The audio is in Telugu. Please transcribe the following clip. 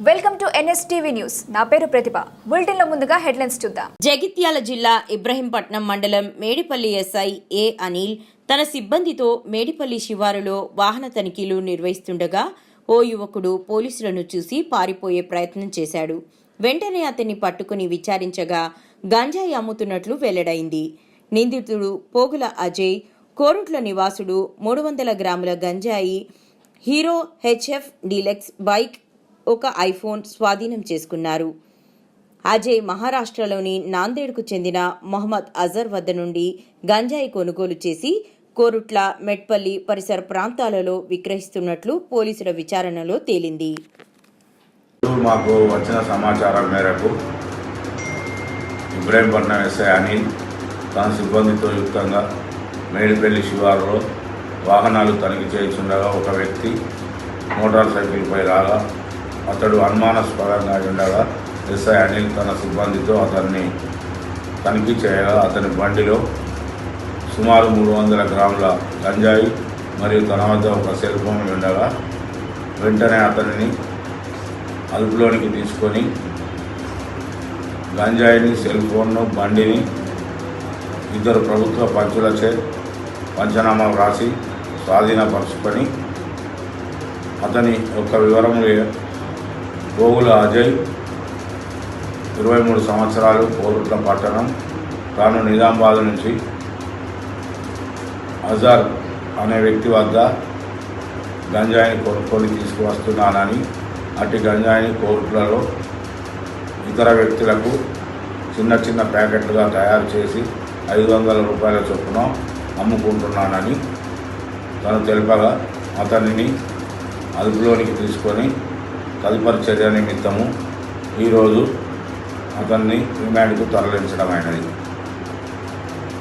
Welcome to NSTV news. నా పేరు ప్రతిభ. బులెటిన్లో ముందుగా హెడ్లైన్స్ చూద్దాం. జగిత్యాల జిల్లా ఇబ్రహీంపట్నం మండలం మేడిపల్లి ఎస్ఐ ఏ అనిల్ తన సిబ్బందితో మేడిపల్లి శివారులో వాహన తనిఖీలు నిర్వహిస్తుండగా ఓ యువకుడు పోలీసులను చూసి పారిపోయే ప్రయత్నం చేశాడు. వెంటనే అతన్ని పట్టుకుని విచారించగా గంజాయి అమ్ముతున్నట్లు వెల్లడైంది. నిందితుడు పోగుల అజయ్ కోరుట్ల నివాసుడు 300 గ్రాముల గంజాయి, హీరో హెచ్ఎఫ్ డీలక్స్ బైక్, ఒక ఐఫోన్ స్వాధీనం చేసుకున్నారు. అజయ్ మహారాష్ట్రలోని నాందేడ్కు చెందిన మొహమ్మద్ అజర్ వద్ద నుండి గంజాయి కొనుగోలు చేసి కోరుట్ల, మెట్పల్లి పరిసర ప్రాంతాలలో విక్రయిస్తున్నట్లు పోలీసుల విచారణలో తేలింది. మాకు వచ్చిన సమాచారం మేరకు ఇబ్రహీంపట్నం ఎస్ఐ అనిల్ తన సిబ్బందితో యుక్తంగా మేడిపల్లి శివారులో వాహనాలు తనిఖీ చేస్తుండగా ఒక వ్యక్తి మోటార్ సైకిల్పై రాగా అతడు అనుమానాస్పదంగా ఉండగా ఎస్ఐ అనిల్ తన సిబ్బందితో అతన్ని తనిఖీ చేయగా అతని బండిలో సుమారు 300 గ్రాముల గంజాయి మరియు తన వద్ద ఒక సెల్ ఫోన్ ఉండగా వెంటనే అతనిని అదుపులోనికి తీసుకొని గంజాయిని, సెల్ ఫోన్ను, బండిని 2 ప్రభుత్వ పంచులచే పంచనామా వ్రాసి స్వాధీనపరుచుకొని అతని యొక్క వివరములు పోగుల అజయ్ 23 సంవత్సరాలు, కోరుట్ల పట్టణం, తాను నిజామాబాద్ నుంచి అజర్ అనే వ్యక్తి వద్ద గంజాయిని కొనుక్కొని తీసుకువస్తున్నానని, అట్టి గంజాయిని కోరుట్లలో ఇతర వ్యక్తులకు చిన్న చిన్న ప్యాకెట్లుగా తయారు చేసి 500 రూపాయల చొప్పున అమ్ముకుంటున్నానని తను తెలుపగా అతనిని అదుపులోనికి తీసుకొని తదుపరి చర్య నిమిత్తము ఈరోజు అతన్ని రిమాండ్కు తరలించడమైనది.